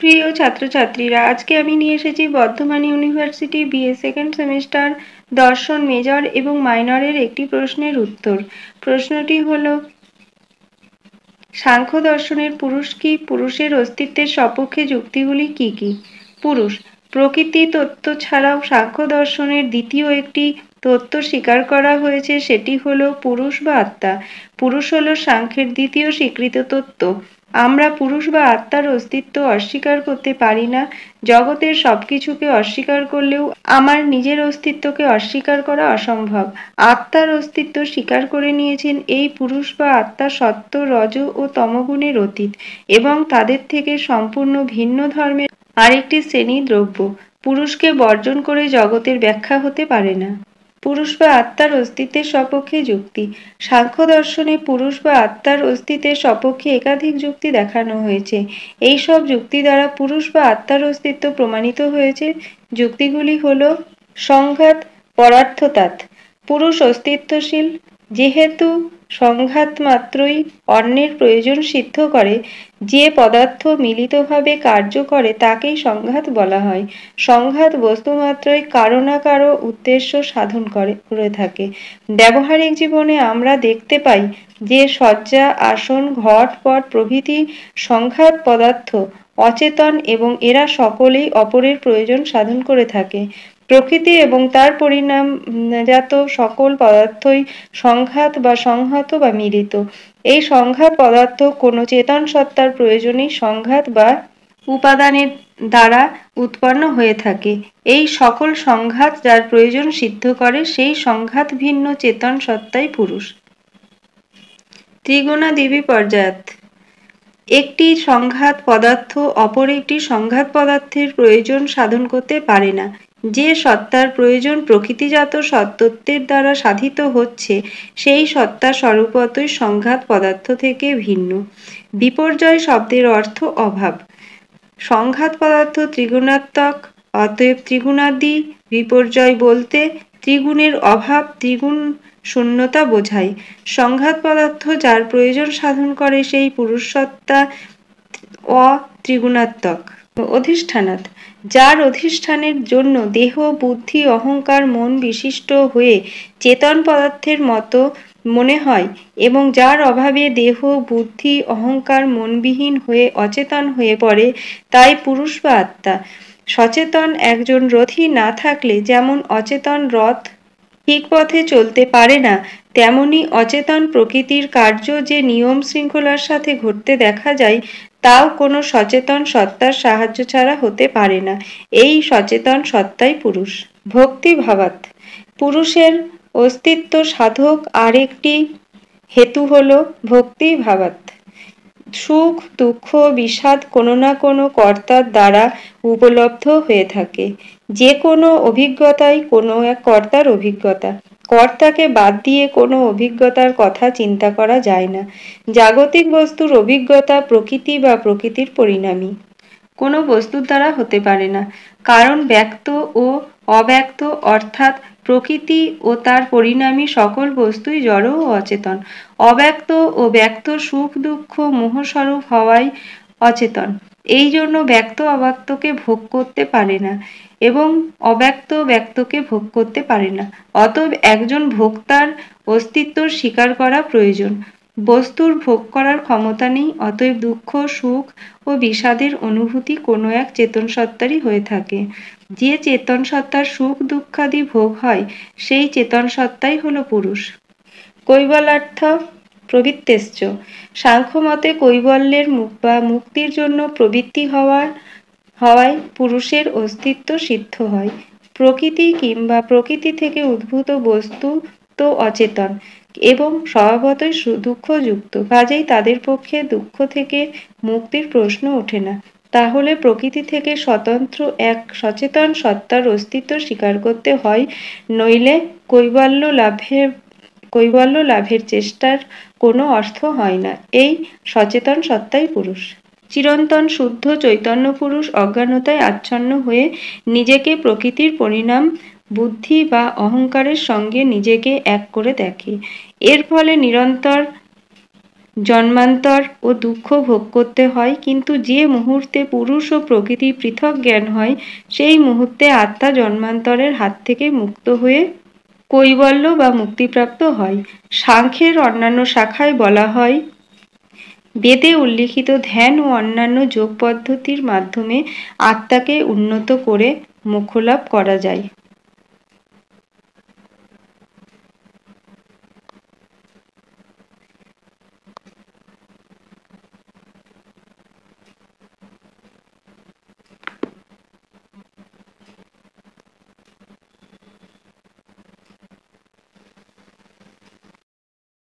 প্রিয় ছাত্রছাত্রীরা, আজকে আমি নিয়ে এসেছি Bardhaman university BA second semester দর্শন মেজর এবং মাইনরের একটি প্রশ্নের উত্তর। প্রশ্নটি হলো, সাংখ্য দর্শনের পুরুষ কি? পুরুষের অস্তিত্বের সপক্ষে যুক্তিগুলি কি কি? পুরুষ প্রকৃতি তত্ত্ব ছাড়াও সাংখ্য দর্শনের দ্বিতীয় একটি তত্ত্ব স্বীকার করা হয়েছে, সেটি হলো পুরুষ বা আত্মা। পুরুষ হলো সাংখ্যের দ্বিতীয় স্বীকৃত তত্ত্ব। আমরা পুরুষ বা আত্মার অস্তিত্ব অস্বীকার করতে পারি না। জগতের সবকিছুকে অস্বীকার করলেও আমার নিজের অস্তিত্বকে অস্বীকার করা অসম্ভব। আত্মার অস্তিত্ব স্বীকার করে নিয়েছেন এই পুরুষ বা আত্মা সত্ত্ব, রজ ও তমগুণের অতীত এবং তাদের থেকে সম্পূর্ণ ভিন্ন ধর্মের আরেকটি শ্রেণী দ্রব্য। পুরুষকে বর্জন করে জগতের ব্যাখ্যা হতে পারে না। পুরুষ বা আত্মার অস্তিত্বের সপক্ষে যুক্তি। সাংখ্য দর্শনে পুরুষ বা আত্মার অস্তিত্বের সপক্ষে একাধিক যুক্তি দেখানো হয়েছে। এই সব যুক্তি দ্বারা পুরুষ বা আত্মার অস্তিত্ব প্রমাণিত হয়েছে। যুক্তিগুলি হল: সংঘাত পরার্থতাৎ, পুরুষ অস্তিত্বশীল, যেহেতু সংঘাত মাত্রই অন্যের প্রয়োজন সিদ্ধ করে। যে পদার্থ মিলিতভাবে কার্য করে তাকেই সংঘাত বলা হয়। সংঘাত বস্তুমাত্রই কারো না কারো উদ্দেশ্য সাধন করে থাকে। ব্যবহারিক জীবনে আমরা দেখতে পাই যে শয্যা, আসন, ঘট, পট প্রভৃতি সংঘাত পদার্থ অচেতন এবং এরা সকলেই অপরের প্রয়োজন সাধন করে থাকে। প্রকৃতি এবং তার পরিণামজাত সকল পদার্থই সংঘাত বা সংহত বা মিলিত। এই সংঘাত পদার্থ কোনো চেতন সত্তার প্রয়োজনেই সংঘাত বা উপাদানের দ্বারা উৎপন্ন হয়ে থাকে। এই সকল সংঘাত যার প্রয়োজন সিদ্ধ করে সেই সংঘাত ভিন্ন চেতন সত্তাই পুরুষ। ত্রিগুণাদিবি পর্যায়াত, একটি সংঘাত পদার্থ অপর একটি সংঘাত পদার্থের প্রয়োজন সাধন করতে পারে না। যে সত্তার প্রয়োজন প্রকৃতিজাত সত্তত্বের দ্বারা সাধিত হচ্ছে সেই সত্তা স্বরূপতই সংঘাত পদার্থ থেকে ভিন্ন। বিপর্যয় শব্দের অর্থ অভাব। সংঘাত পদার্থ ত্রিগুণাত্মক, অতএব ত্রিগুণাদি বিপর্যয় বলতে ত্রিগুণের অভাব, ত্রিগুণ শূন্যতা বোঝায়। সংঘাত পদার্থ যার প্রয়োজন সাধন করে সেই পুরুষসত্তা অত্রিগুণাত্মক। অধিষ্ঠানাৎ, যার অধিষ্ঠানের জন্য দেহ, বুদ্ধি, অহংকার, মন বিশিষ্ট হয়ে চেতন পদার্থের মতো মনে হয় এবং যার অভাবে দেহ, বুদ্ধি, অহংকার মনবিহীন হয়ে অচেতন হয়ে পড়ে, তাই পুরুষ বা আত্মা। সচেতন একজন রথী না থাকলে যেমন অচেতন রথ ঠিক পথে চলতে পারে না, তেমনি অচেতন প্রকৃতির কার্য যে নিয়ম শৃঙ্খলার সাথে ঘটতে দেখা যায় তাও কোনো সচেতন সত্তার সাহায্য ছাড়া হতে পারে না। এই সচেতন সত্তাই পুরুষ। ভক্তি ভাবাৎ, পুরুষের অস্তিত্ব সাধক আরেকটি হেতু হল ভক্তি ভাবাৎ। সুখ, দুঃখ, বিষাদ কোনো না কোনো কর্তার দ্বারা উপলব্ধ হয়ে থাকে। যে কোনো অভিজ্ঞতাই কোনো এক কর্তার অভিজ্ঞতা। কর্তাকে বাদ দিয়ে কোনো অভিজ্ঞতার কথা চিন্তা করা যায় না। জাগতিক বস্তুর অভিজ্ঞতা প্রকৃতি বা প্রকৃতির পরিণামী কোনো বস্তুর দ্বারা হতে পারে না, কারণ ব্যক্ত ও অব্যক্ত অর্থাৎ প্রকৃতি ও তার পরিণামী সকল বস্তুই জড় ও অচেতন। অব্যক্ত ও ব্যক্ত সুখ দুঃখ মোহস্বরূপ হওয়ায় অচেতন। এই জন্য ব্যক্ত অব্যক্তকে ভোগ করতে পারে না এবং অব্যক্ত ব্যক্তকে ভোগ করতে পারে না। অতএব একজন ভোক্তার অস্তিত্ব স্বীকার করা প্রয়োজন। বস্তুর ভোগ করার ক্ষমতা নেই, অতএব দুঃখ, সুখ ও বিষাদের অনুভূতি কোনো এক চেতন সত্তারই হয়ে থাকে। যে চেতন সত্তার সুখ দুঃখাদি ভোগ হয় সেই চেতন সত্তাই হলো পুরুষ। কৈবল্যার্থ প্রবৃত্তেশ্চ, সাংখ্যমতে কৈবল্যের বা মুক্তির জন্য প্রবৃত্তি হওয়ায় পুরুষের অস্তিত্ব সিদ্ধ হয়। প্রকৃতি কিংবা প্রকৃতি থেকে উদ্ভূত বস্তু তো অচেতন এবং স্বভাবতই দুঃখযুক্ত, কাজেই তাদের পক্ষে দুঃখ থেকে মুক্তির প্রশ্ন ওঠে না। তাহলে প্রকৃতি থেকে স্বতন্ত্র এক সচেতন সত্তার অস্তিত্ব স্বীকার করতে হয়, নইলে কৈবল্য লাভের চেষ্টার কোনো অর্থ হয় না। এই সচেতন সত্তাই পুরুষ। চিরন্তন শুদ্ধ চৈতন্য পুরুষ অজ্ঞানতায় আচ্ছন্ন হয়ে নিজেকে প্রকৃতির পরিণাম বুদ্ধি বা অহংকারের সঙ্গে নিজেকে এক করে দেখে। এর ফলে নিরন্তর জন্মান্তর ও দুঃখ ভোগ করতে হয়, কিন্তু যে মুহূর্তে পুরুষ ও প্রকৃতি পৃথক জ্ঞান হয় সেই মুহূর্তে আত্মা জন্মান্তরের হাত থেকে মুক্ত হয়ে কৈবল্য বা মুক্তিপ্রাপ্ত হয়। সাংখ্যের অন্যান্য শাখায় বলা হয়, বেদে উল্লিখিত ধ্যান ও অন্যান্য যোগ পদ্ধতির মাধ্যমে আত্মাকে উন্নত করে মোক্ষলাভ করা যায়।